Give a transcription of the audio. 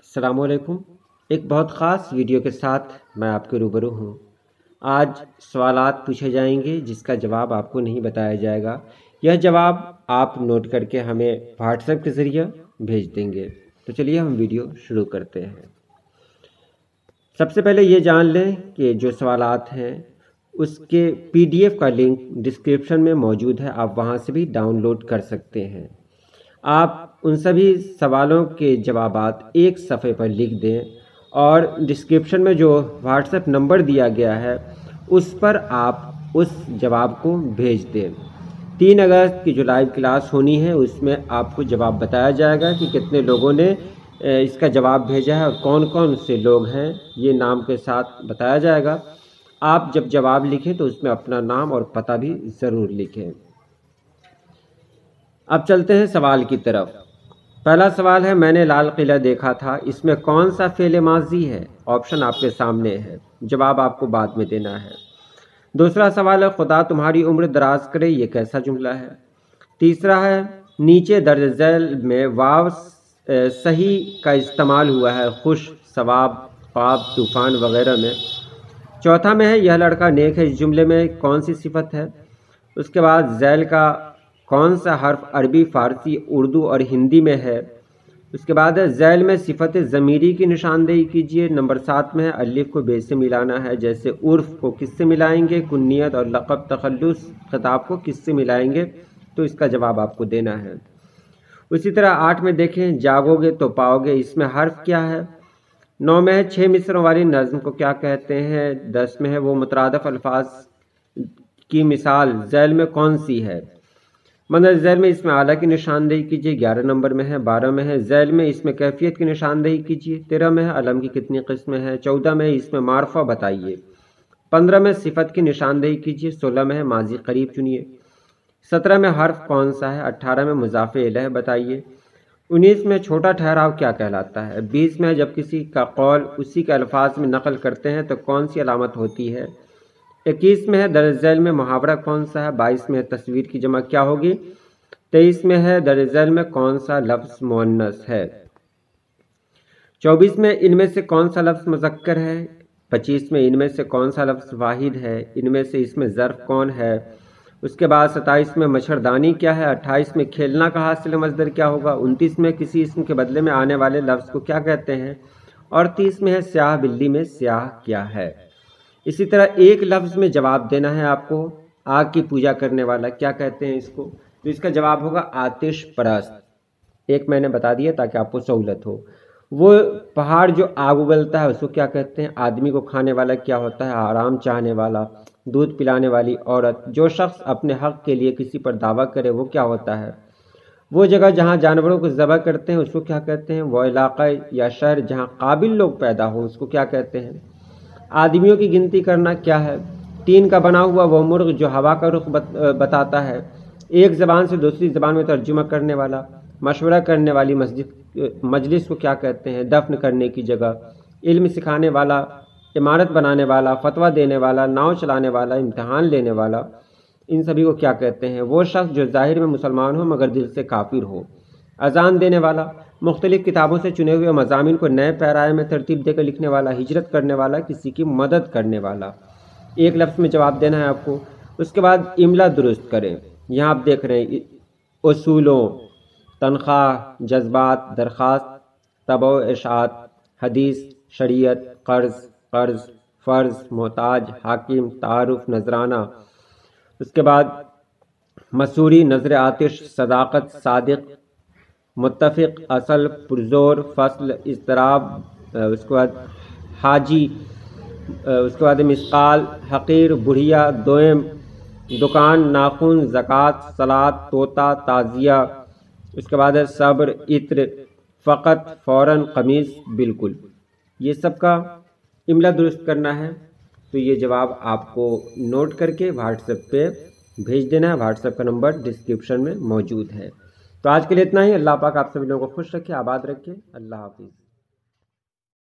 السلام علیکم۔ ایک بہت خاص ویڈیو کے ساتھ میں آپ کے روبرو ہوں۔ آج سوالات پوچھے جائیں گے جس کا جواب آپ کو نہیں بتایا جائے گا۔ یہ جواب آپ نوٹ کر کے ہمیں واٹس ایپ کے ذریعے بھیج دیں گے۔ تو چلیے ہم ویڈیو شروع کرتے ہیں۔ سب سے پہلے یہ جان لیں کہ جو سوالات ہیں اس کے PDF کا لنک ڈسکرپشن میں موجود ہے، آپ وہاں سے بھی ڈاؤن لوڈ کر سکتے ہیں۔ آپ ان سبھی سوالوں کے جوابات ایک صفحے پر لکھ دیں اور ڈسکرپشن میں جو واٹس ایپ نمبر دیا گیا ہے اس پر آپ اس جواب کو بھیج دیں۔ 3 اگست کی جو لائیو کلاس ہونی ہے اس میں آپ کو جواب بتایا جائے گا کہ کتنے لوگوں نے اس کا جواب بھیجا ہے اور کون کون سے لوگ ہیں، یہ نام کے ساتھ بتایا جائے گا۔ آپ جب جواب لکھیں تو اس میں اپنا نام اور پتہ بھی ضرور لکھیں۔ اب چلتے ہیں سوال کی طرف۔ پہلا سوال ہے، میں نے لال قلعہ دیکھا تھا، اس میں کون سا فعل ماضی ہے؟ آپشن آپ کے سامنے ہے، جواب آپ کو بعد میں دینا ہے۔ دوسرا سوال ہے، خدا تمہاری عمر دراز کرے، یہ کیسا جملہ ہے؟ تیسرا ہے، نیچے درج ذیل میں واو صحیح کا استعمال ہوا ہے خوش، ثواب، خواب، طوفان وغیرہ میں۔ چوتھا میں ہے، یہ لڑکا نیک ہے، اس جملے میں کون سی صفت ہے؟ اس کے بعد ذیل کا کون سا حرف عربی، فارسی، اردو اور ہندی میں ہے؟ اس کے بعد ہے، ذیل میں صفت ضمیری کی نشاندہی کیجیے۔ نمبر 7 میں ہے، الف کو بے سے ملانا ہے، جیسے عرف کو کس سے ملائیں گے؟ کنیت اور لقب، تخلص، خطاب کو کس سے ملائیں گے؟ تو اس کا جواب آپ کو دینا ہے۔ اسی طرح 8 میں دیکھیں، جاگو گے تو پاؤ گے، اس میں حرف کیا ہے؟ 9 میں ہے، 6 مصروں والی نظم کو کیا کہتے ہیں؟ 10 میں ہے، وہ مترادف الفاظ کی مثال ذیل میں کون سی ہے؟ مندرجہ ذیل میں اس میں اعلیٰ کی نشاندہی کیجیے۔ 11 نمبر میں ہے، 12 میں ہے، ذیل میں اس میں کیفیت کی نشاندہی کیجیے۔ 13 میں ہے، علم کی کتنی قسمیں ہیں؟ 14 میں ہے، اس میں معرفہ بتائیے۔ 15 میں صفت کی نشاندہی کیجیے۔ 16 میں ہے، ماضی قریب چنیے۔ 17 میں حرف کون سا ہے؟ 18 میں مضاف الیہ بتائیے۔ 19 میں چھوٹا ٹھہراؤ کیا کہلاتا ہے؟ 20 میں جب کسی کا قول اسی کے الفاظ میں نقل کرتے ہیں تو کون سی علامت ہوتی ہے؟ 21 میں ہے، درج ذیل میں محاورہ کون سا ہے؟ 22 میں ہے، تصویر کی جمع کیا ہوگی؟ 23 میں ہے، درج ذیل میں کون سا لفظ مؤنث ہے؟ 24 میں ان میں سے کون سا لفظ مذکر ہے؟ 25 میں ان میں سے کون سا لفظ واحد ہے؟ ان میں سے اس میں ظرف کون ہے؟ اس کے بعد 27 میں مچھردانی کیا ہے؟ 28 میں کھیلنا کا حاصل مصدر کیا ہوگا؟ 29 میں کسی اسم کے بدلے میں آنے والے لفظ کو کیا کہتے ہیں؟ اور 30 میں ہے، سیاہ بلی میں سیاہ کیا ہے؟ اسی طرح ایک لفظ میں جواب دینا ہے آپ کو۔ آگ کی پوجا کرنے والا کیا کہتے ہیں اس کو؟ تو اس کا جواب ہوگا آتش پرست۔ ایک میں نے بتا دیا تاکہ آپ کو سہولت ہو۔ وہ پہاڑ جو آگ اگلتا ہے اس کو کیا کہتے ہیں؟ آدمی کو کھانے والا کیا ہوتا ہے؟ آرام چاہنے والا۔ دودھ پلانے والی عورت۔ جو شخص اپنے حق کے لیے کسی پر دعویٰ کرے وہ کیا ہوتا ہے؟ وہ جگہ جہاں جانوروں کو ذبح کرتے ہیں اس کو کیا کہتے ہیں؟ وہ علاقہ یا شہر جہاں قابل لوگ پیدا ہوں اس کو کیا کہتے ہیں؟ آدمیوں کی گنتی کرنا کیا ہے؟ ٹین کا بنا ہوا وہ مرغ جو ہوا کا رخ بتاتا ہے۔ ایک زبان سے دوسری زبان میں ترجمہ کرنے والا۔ مشورہ کرنے والی مجلس کو کیا کہتے ہیں؟ دفن کرنے کی جگہ۔ علم سکھانے والا، عمارت بنانے والا، فتویٰ دینے والا، ناؤ چلانے والا، امتحان لینے والا، ان سبھی کو کیا کہتے ہیں؟ وہ شخص جو ظاہر میں مسلمان ہو مگر دل سے کافر ہو۔ اذان دینے والا، مختلف کتابوں سے چنے ہوئے مضامین کو نئے پیرائے میں ترتیب دے کر لکھنے والا، ہجرت کرنے والا، کسی کی مدد کرنے والا۔ ایک لفظ میں جواب دینا ہے آپ کو۔ اس کے بعد املا درست کریں۔ یہاں آپ دیکھ رہے ہیں، اصولوں، تنخواہ، جذبات، درخواست، طبع و اشاعت، حدیث، شریعت، قرض، فرض، محتاج، حاکم، تعارف، نذرانہ۔ اس کے بعد مسوری، نظر آتش، صداقت، صادق، متفق، اصل، پرزور، فصل، اضطراب، اس کے بعد حاجی، اس کے بعد مثقال، حقیر، بڑھیا، دوئم، دکان، ناخن، زکوٰۃ، صلاۃ، طوطا، تعزیہ۔ اس کے بعد ہے صبر، عطر، فقط، فوراً، قمیص، بالکل۔ یہ سب کا املا درست کرنا ہے۔ تو یہ جواب آپ کو نوٹ کر کے واٹس ایپ پہ بھیج دینا ہے۔ واٹس ایپ کا نمبر ڈسکرپشن میں موجود ہے۔ تو آج کے لیے اتنا ہی۔ اللہ پاک آپ سبھی لوگوں کو خوش رکھے، آباد رکھے۔ اللہ حافظ۔